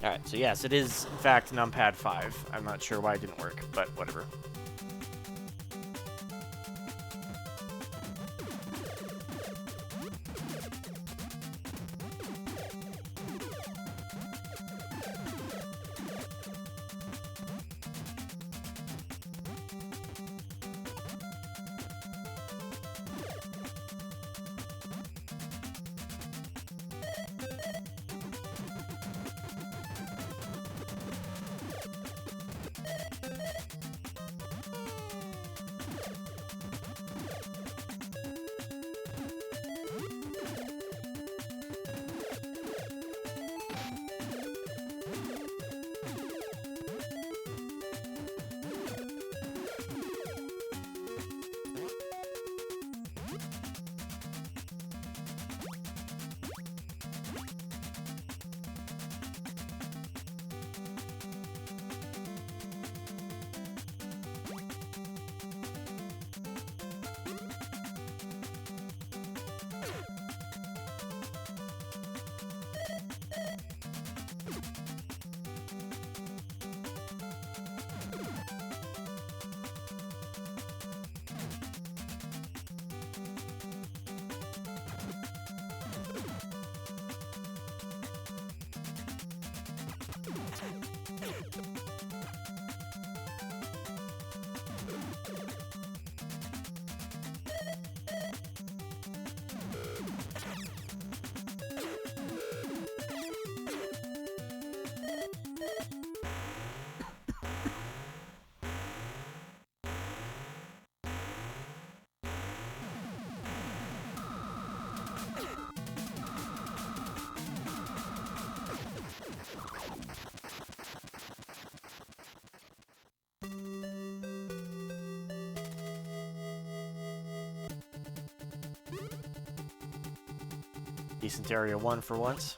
Alright, so yes, it is, in fact, numpad 5. I'm not sure why it didn't work, but whatever. Decent area 1 for once.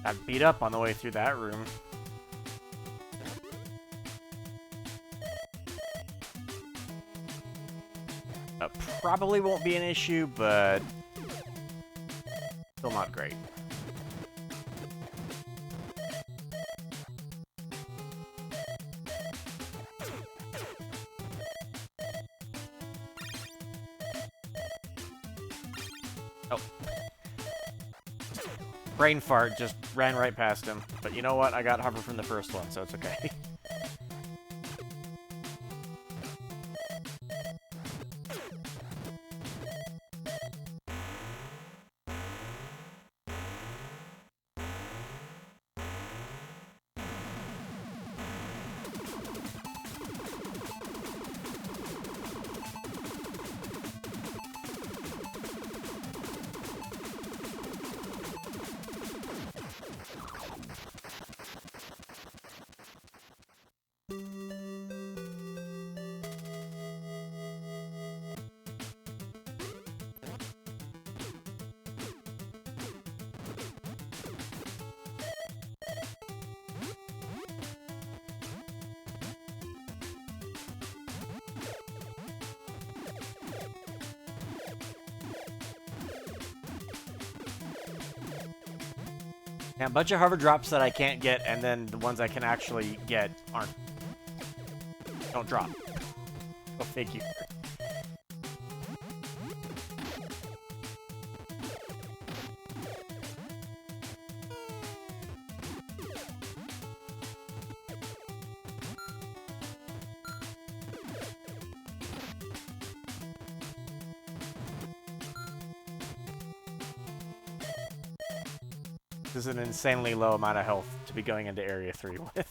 Got beat up on the way through that room. Probably won't be an issue, but Still not great. Oh. Brain fart just ran right past him. But you know what? I got hover from the first one, so it's okay. Yeah, a bunch of hover drops that I can't get, and then the ones I can actually get don't drop. Go figure. This is an insanely low amount of health to be going into Area 3 with.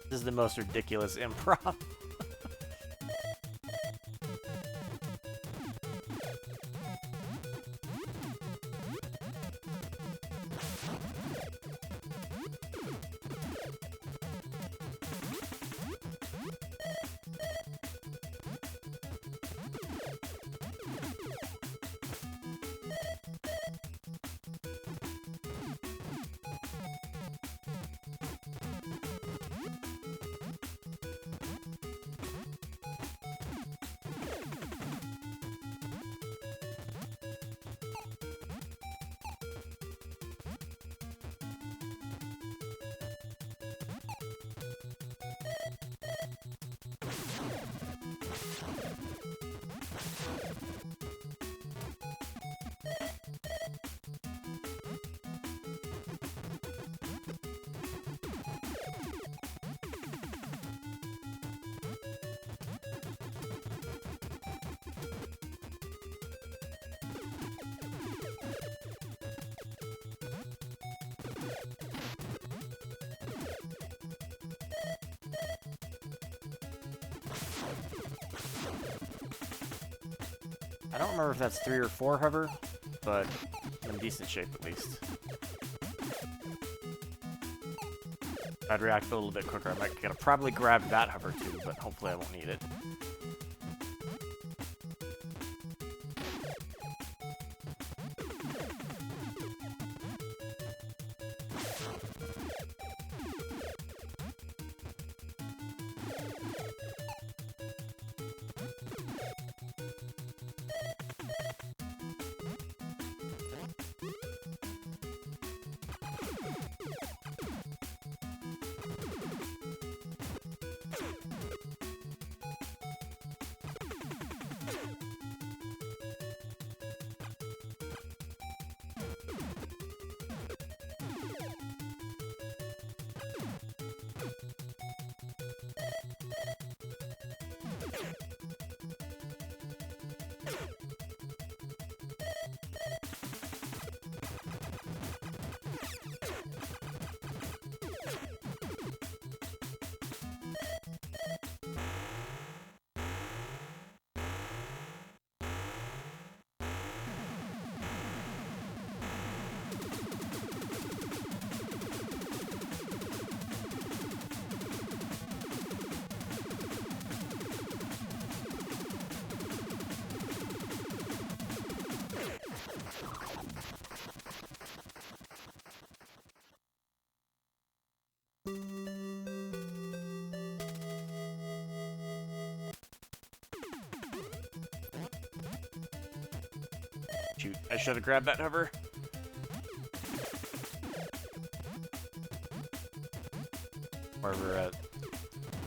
This is the most ridiculous improv. I don't remember if that's 3 or 4 hover, but I'm in decent shape at least. If I'd react a little bit quicker, I might gotta probably grab that hover too, but hopefully I won't need it. Shoot, I should have grabbed that hover. However,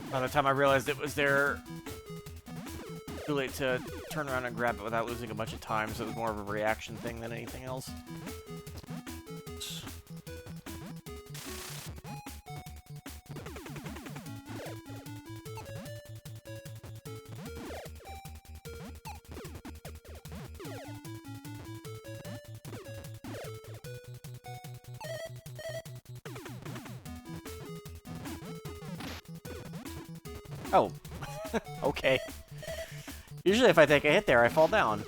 by the time I realized it was there, too late to turn around and grab it without losing a bunch of time, so it was more of a reaction thing than anything else. Oh, okay. Usually if I take a hit there, I fall down.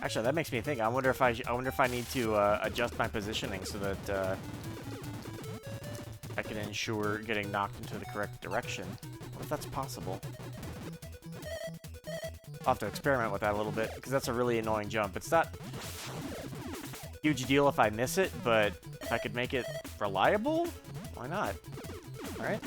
Actually, that makes me think. I wonder if I need to adjust my positioning so that I can ensure getting knocked into the correct direction. What if that's possible? I'll have to experiment with that a little bit, because that's a really annoying jump. It's not a huge deal if I miss it, but if I could make it reliable, why not? Alright.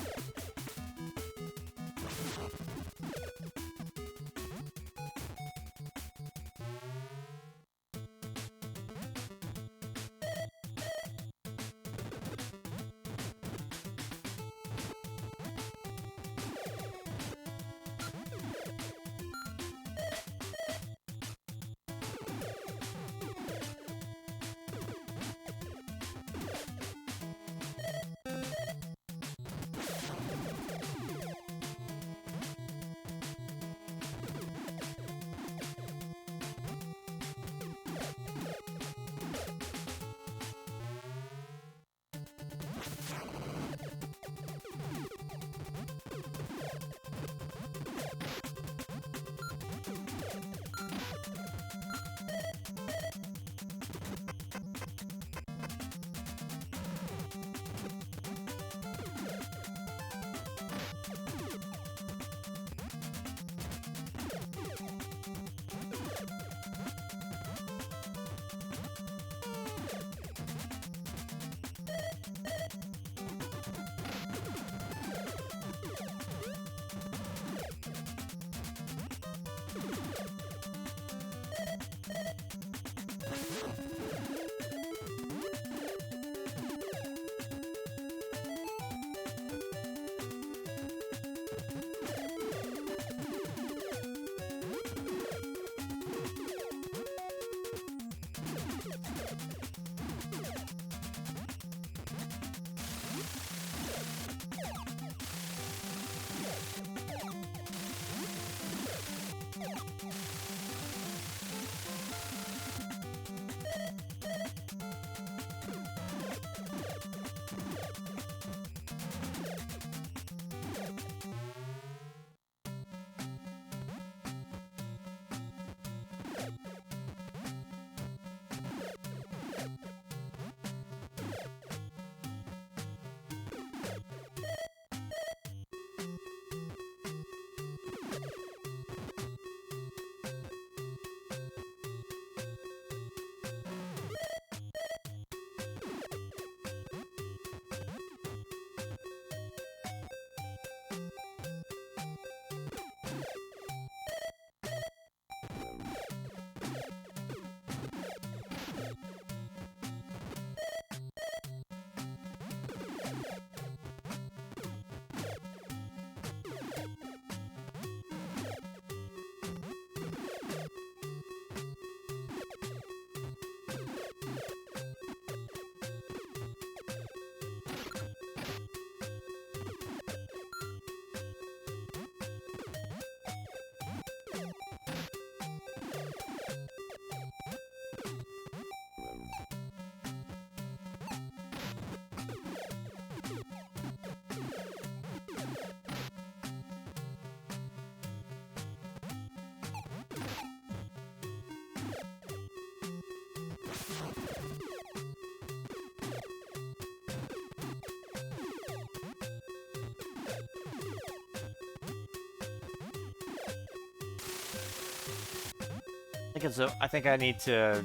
I think I need to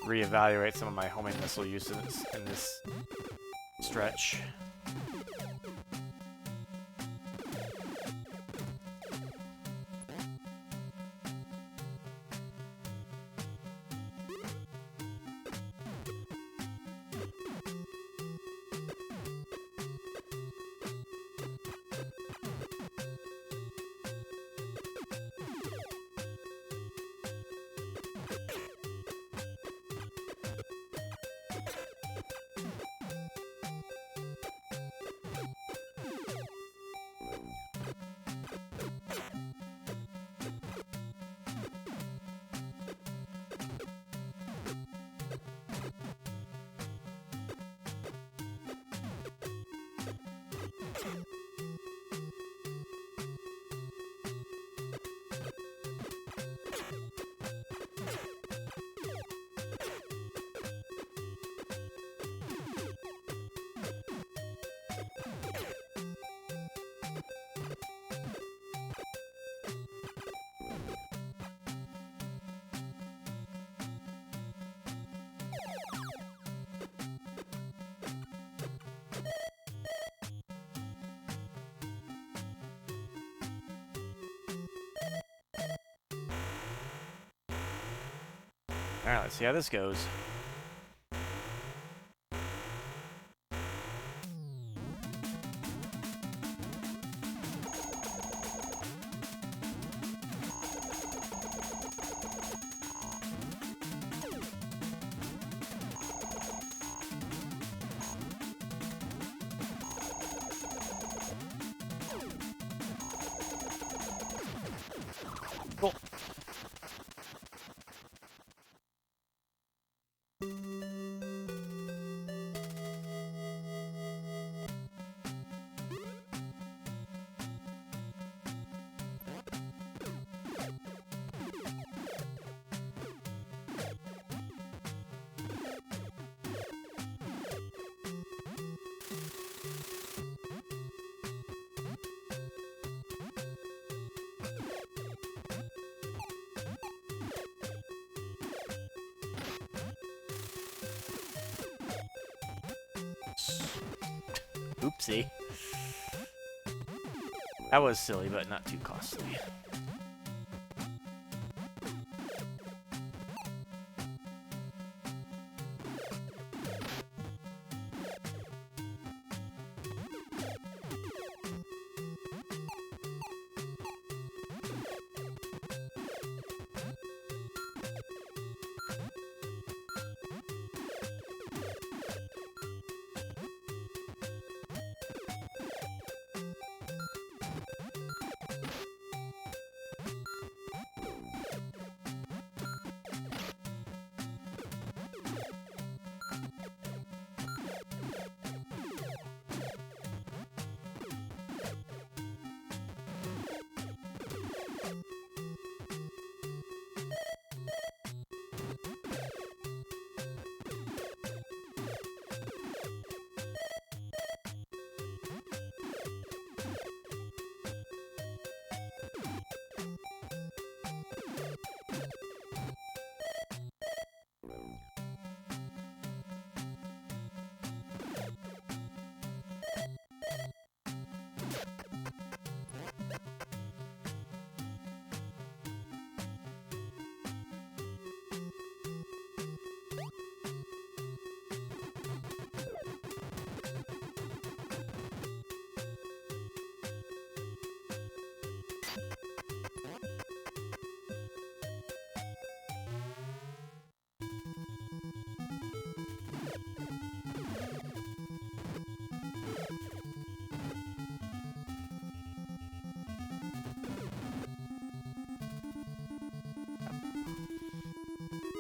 reevaluate some of my homing missile uses in this Alright, let's see how this goes. Cool. Oopsie. That was silly, but not too costly.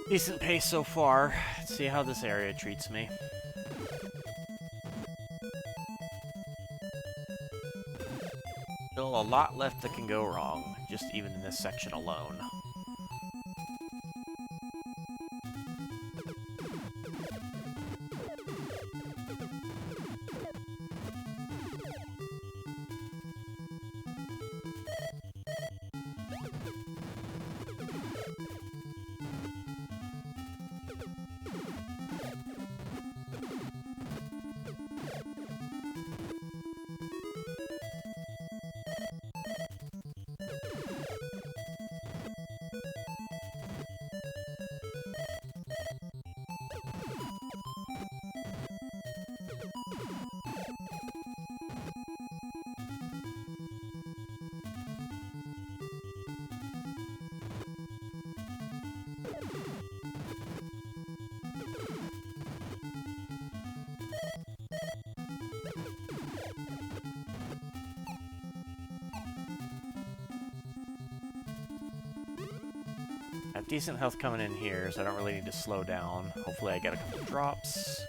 Decent pace so far. Let's see how this area treats me. Still a lot left that can go wrong, just even in this section alone. Got decent health coming in here, so I don't really need to slow down. Hopefully I get a couple drops.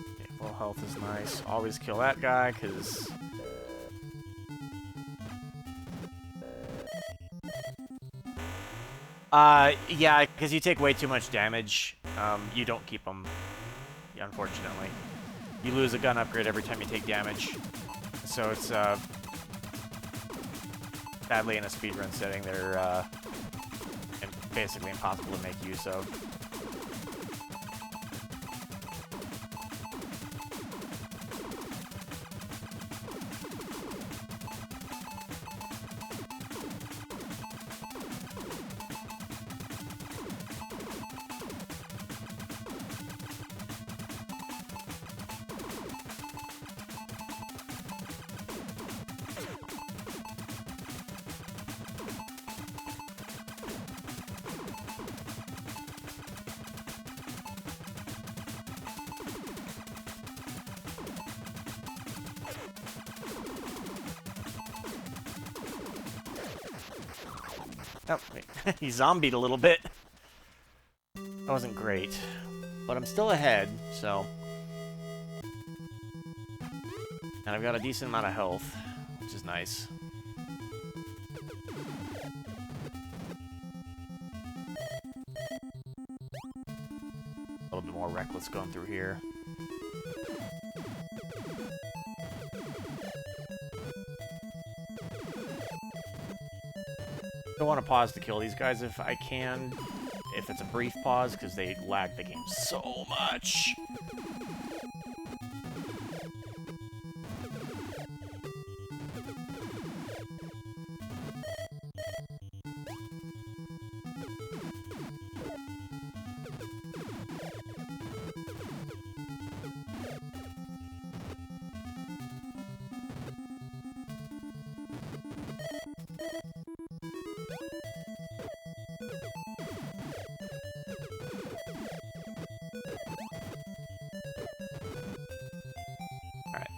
Okay, full health is nice. Always kill that guy, because... yeah, because you take way too much damage. You don't keep them, unfortunately. You lose a gun upgrade every time you take damage. So it's, Sadly, in a speedrun setting, they're basically impossible to make use of. Oh, wait. He zombied a little bit. That wasn't great. But I'm still ahead, so... And I've got a decent amount of health, which is nice. A little bit more reckless going through here. I don't want to pause to kill these guys if I can, if it's a brief pause, because they lag the game so much.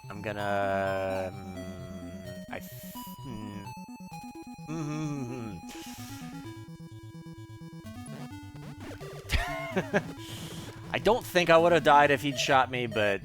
I'm gonna... I don't think I would have died if he'd shot me, but...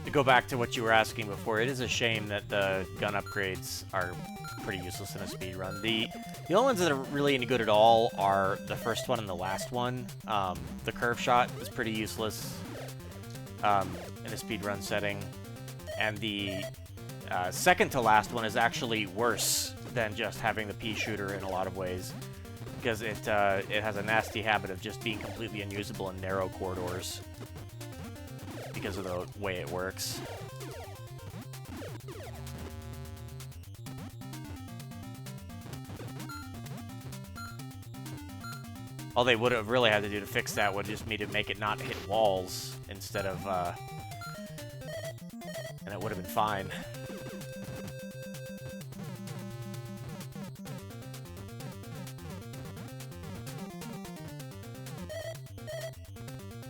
To go back to what you were asking before, it is a shame that the gun upgrades are pretty useless in a speedrun. The only ones that are really any good at all are the first one and the last one. The curve shot is pretty useless in a speedrun setting. And the second to last one is actually worse than just having the pea shooter in a lot of ways, because it has a nasty habit of just being completely unusable in narrow corridors because of the way it works. All they would have really had to do to fix that would just be to make it not hit walls instead of, and it would have been fine.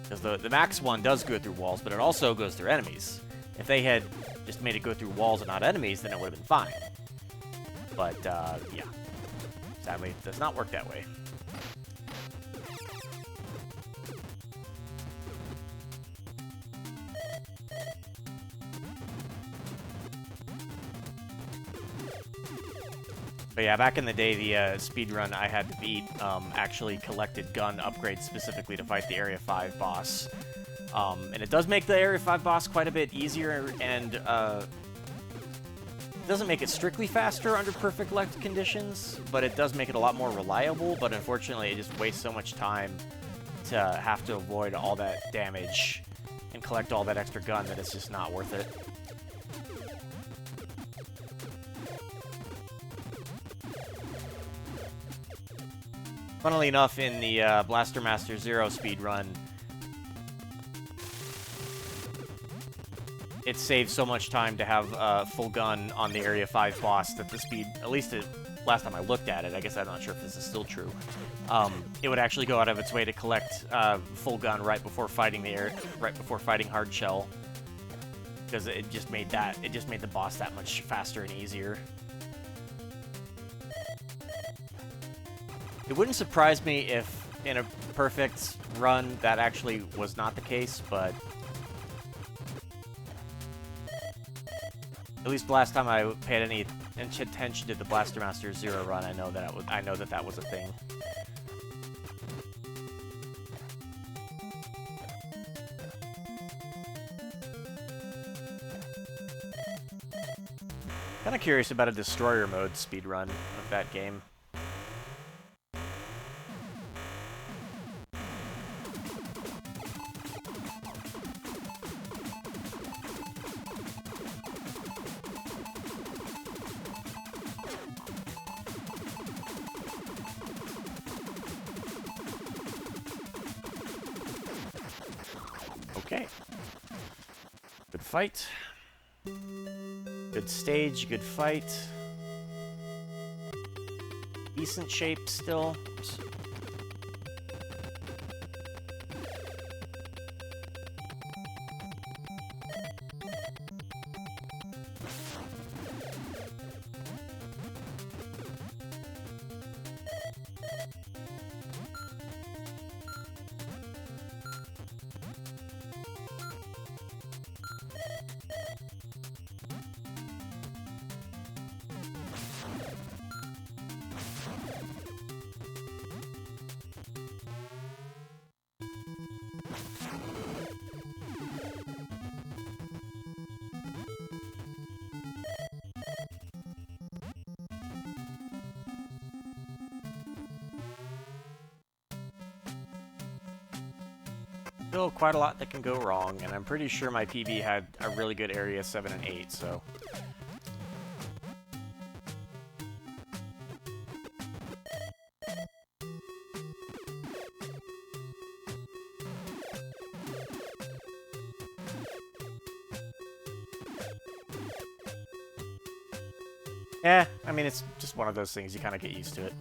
Because the max one does go through walls, but it also goes through enemies. If they had just made it go through walls and not enemies, then it would have been fine. But, yeah. Sadly, it does not work that way. But yeah, back in the day, the speedrun I had to beat actually collected gun upgrades specifically to fight the Area 5 boss. And it does make the Area 5 boss quite a bit easier, and it doesn't make it strictly faster under perfect luck conditions, but it does make it a lot more reliable, but unfortunately it just wastes so much time to have to avoid all that damage and collect all that extra gun that it's just not worth it. Funnily enough, in the Blaster Master Zero speedrun, it saves so much time to have full gun on the Area 5 boss that the speed, at least last time I looked at it, I guess I'm not sure if this is still true, it would actually go out of its way to collect full gun right before fighting hard shell, because it just made the boss that much faster and easier. It wouldn't surprise me if, in a perfect run, that actually was not the case, but at least the last time I paid any attention to the Blaster Master Zero run, I know that that was a thing. Kind of curious about a Destroyer mode speedrun of that game. Okay. Good fight. Good stage, good fight. Decent shape still. Still quite a lot that can go wrong, and I'm pretty sure my PB had a really good area 7 and 8, so... Yeah, I mean, it's just one of those things, you kind of get used to it.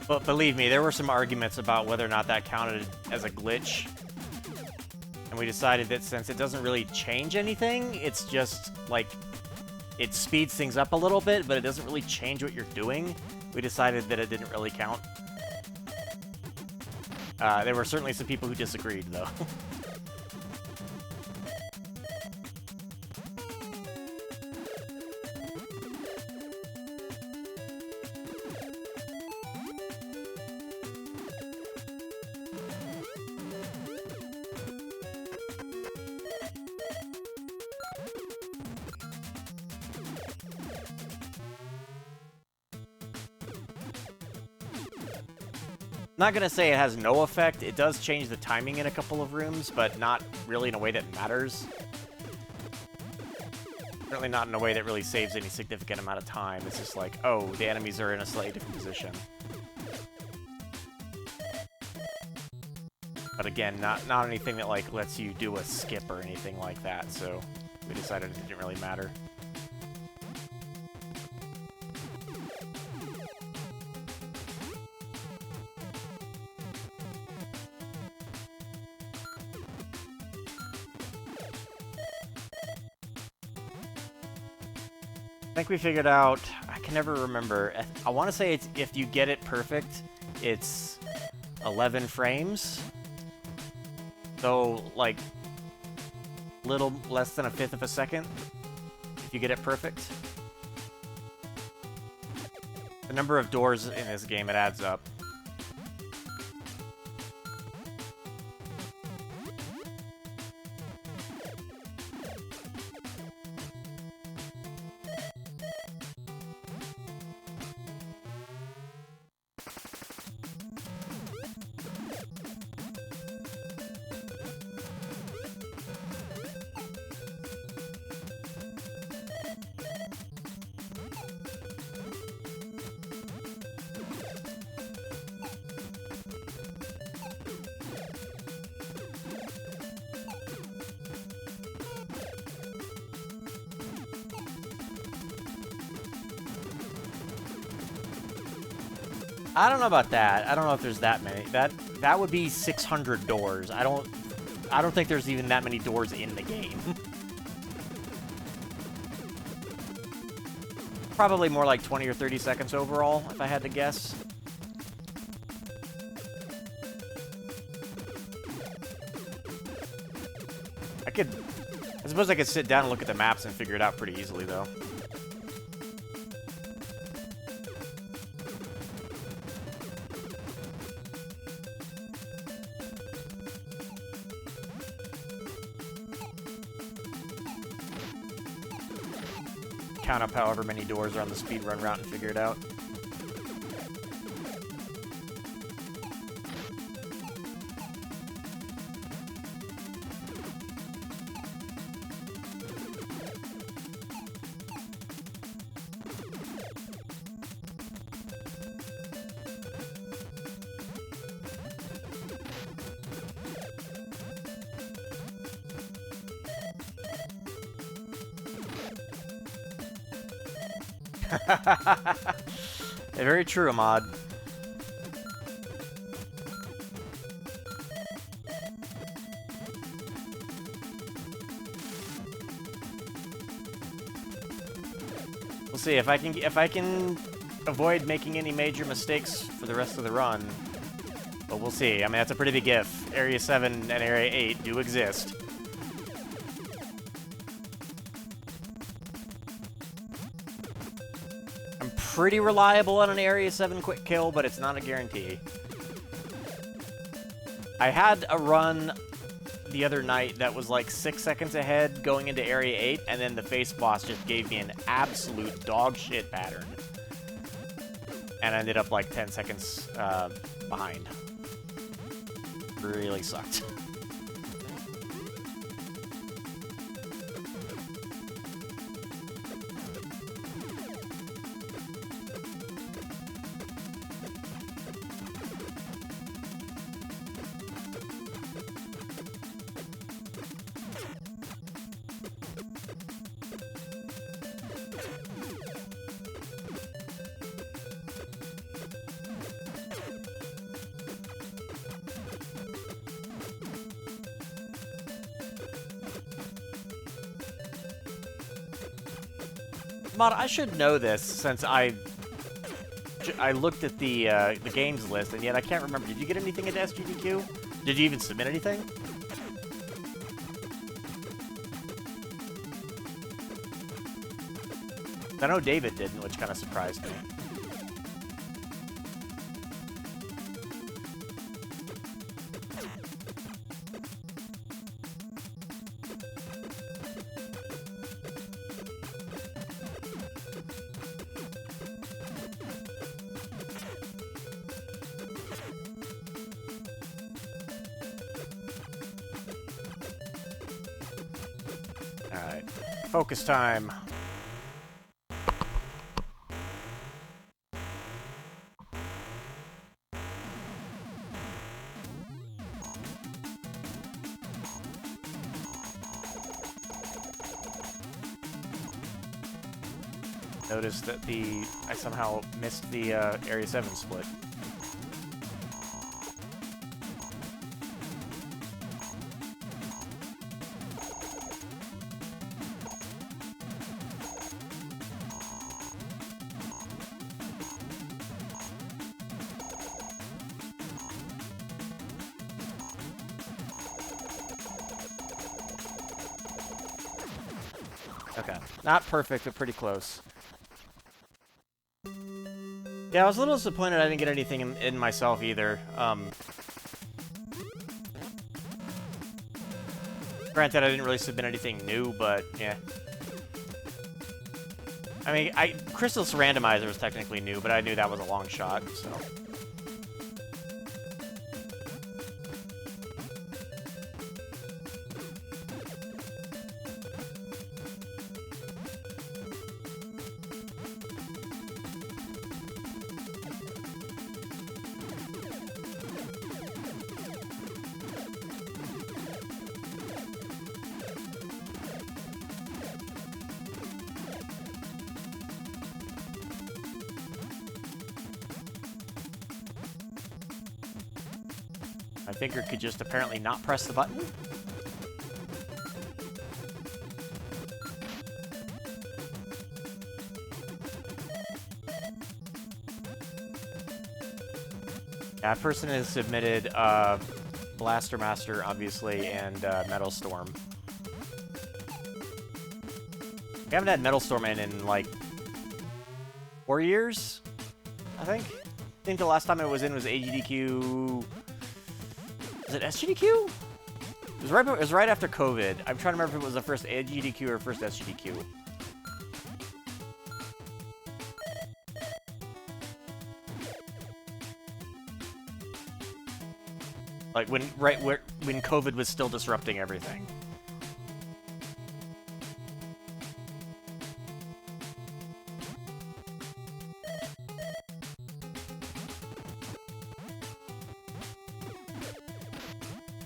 But believe me, there were some arguments about whether or not that counted as a glitch. And we decided that since it doesn't really change anything, it's just, like, it speeds things up a little bit, but it doesn't really change what you're doing. We decided that it didn't really count. There were certainly some people who disagreed, though. Not gonna say it has no effect. It does change the timing in a couple of rooms, but not really in a way that matters. Certainly not in a way that really saves any significant amount of time. It's just like, oh, the enemies are in a slightly different position. But again, not anything that like lets you do a skip or anything like that, so we decided it didn't really matter. I think we figured out, I can never remember, I want to say it's, if you get it perfect, it's 11 frames. So, like, little less than 1/5 of a second, if you get it perfect. The number of doors in this game, it adds up. I don't know about that. I don't know if there's that many. That would be 600 doors. I don't think there's even that many doors in the game. Probably more like 20 or 30 seconds overall, if I had to guess. I suppose I could sit down and look at the maps and figure it out pretty easily, though. Count up however many doors are on the speedrun route and figure it out. Very true, Ahmad. We'll see if I can avoid making any major mistakes for the rest of the run. But we'll see. I mean, that's a pretty big if. Area 7 and Area 8 do exist. Pretty reliable on an Area 7 quick kill, but it's not a guarantee. I had a run the other night that was like 6 seconds ahead going into Area 8, and then the face boss just gave me an absolute dog shit pattern. And I ended up like 10 seconds behind. Really sucked. Mod, I should know this since I looked at the games list, and yet I can't remember. Did you get anything into SGDQ? Did you even submit anything? I know David didn't, which kind of surprised me. Alright. Focus time. Noticed that I somehow missed the Area 7 split. Okay. Not perfect, but pretty close. Yeah, I was a little disappointed I didn't get anything in myself either. Granted, I didn't really submit anything new, but yeah. I mean, Crystal's Randomizer was technically new, but I knew that was a long shot, so... My finger could just apparently not press the button. That person has submitted Blaster Master, obviously, and Metal Storm. We haven't had Metal Storm in like 4 years, I think. I think the last time it was in was AGDQ. Was it SGDQ? It was right after COVID. I'm trying to remember if it was the first AGDQ or first SGDQ. Like when COVID was still disrupting everything.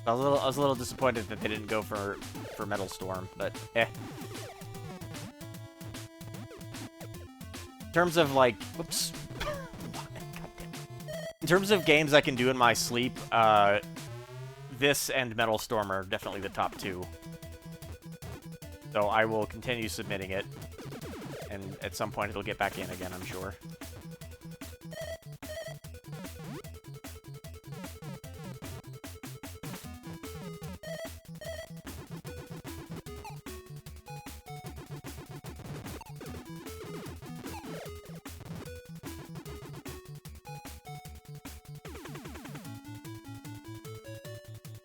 I was a little disappointed that they didn't go for Metal Storm, but eh. In terms of like, whoops. In terms of games I can do in my sleep, this and Metal Storm are definitely the top two. So I will continue submitting it, and at some point it'll get back in again, I'm sure.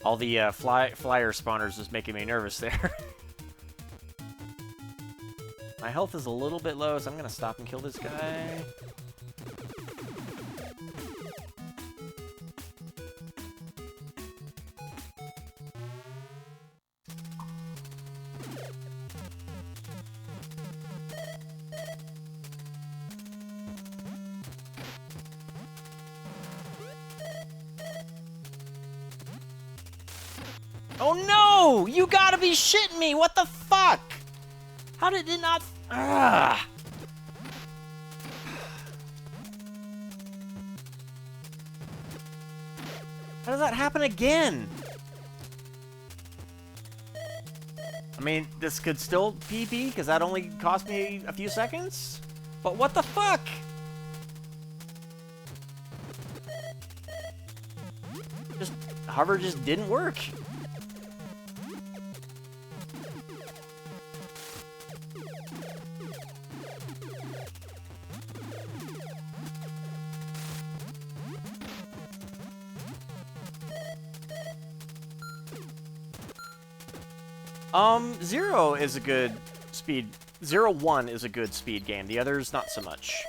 All the flyer spawners is making me nervous there. My health is a little bit low, so I'm gonna stop and kill this guy. Oh no! You gotta be shitting me! What the fuck? How did it not... Ugh. How does that happen again? I mean, this could still PB, because that only cost me a few seconds? But what the fuck? Hover just didn't work. Zero is a good speed. 0-1 is a good speed game. The others, not so much.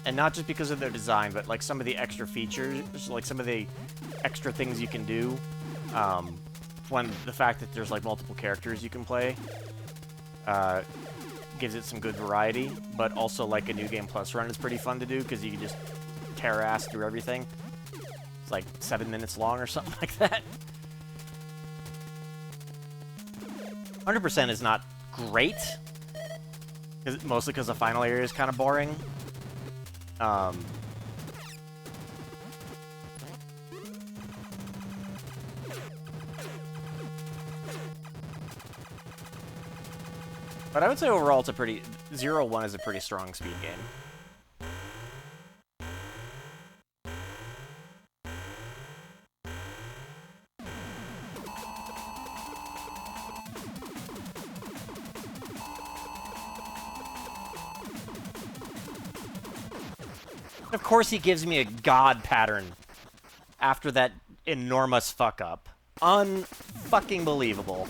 And not just because of their design, but like some of the extra features, like some of the extra things you can do. When the fact that there's like multiple characters you can play gives it some good variety, but also like a New Game Plus run is pretty fun to do because you can just tear ass through everything. It's like 7 minutes long or something like that. 100% is not great, mostly because the final area is kind of boring. But I would say overall it's a pretty... 0-1 is a pretty strong speed game. Of course he gives me a god pattern after that enormous fuck-up. Un-fucking believable.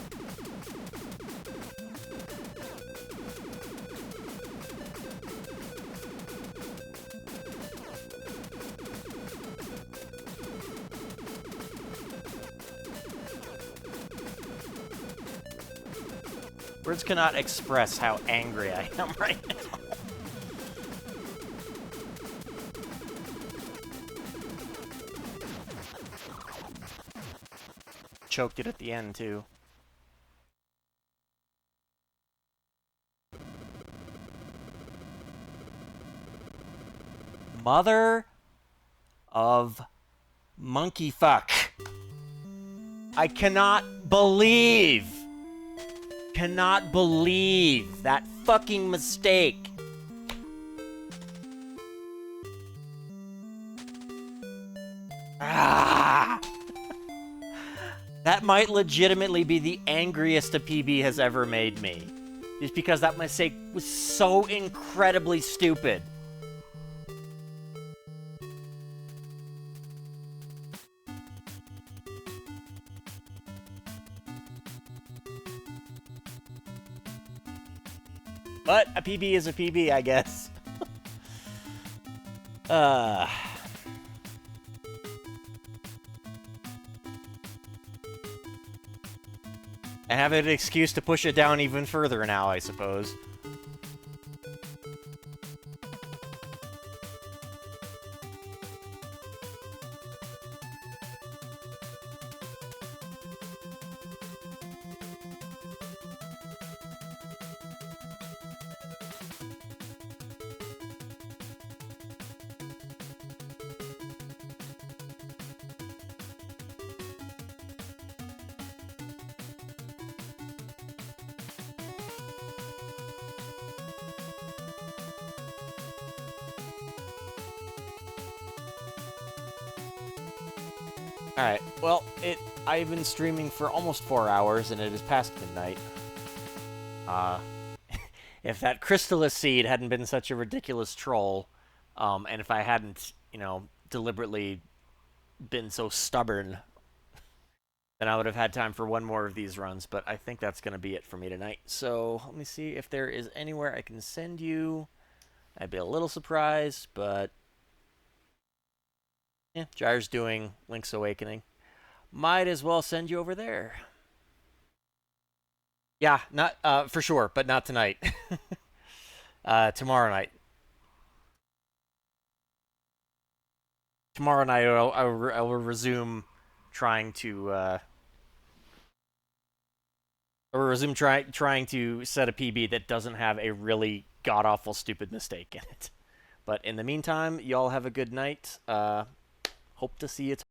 Words cannot express how angry I am right now. Choked it at the end, too. Mother of monkey fuck. I cannot believe that fucking mistake. Ah! That might legitimately be the angriest a PB has ever made me. Just because that mistake was so incredibly stupid. But a PB is a PB, I guess. And have an excuse to push it down even further now, I suppose. Alright, well, I've been streaming for almost 4 hours, and it is past midnight. If that Crystallis seed hadn't been such a ridiculous troll, and if I hadn't, deliberately been so stubborn, then I would have had time for one more of these runs, but I think that's going to be it for me tonight. So, let me see if there is anywhere I can send you. I'd be a little surprised, but... yeah, Gyre's doing Link's Awakening. Might as well send you over there. Yeah, not for sure, but not tonight. Tomorrow night. Tomorrow night, I will resume trying to. I will resume trying to set a PB that doesn't have a really god awful stupid mistake in it. But in the meantime, y'all have a good night. Hope to see you tomorrow.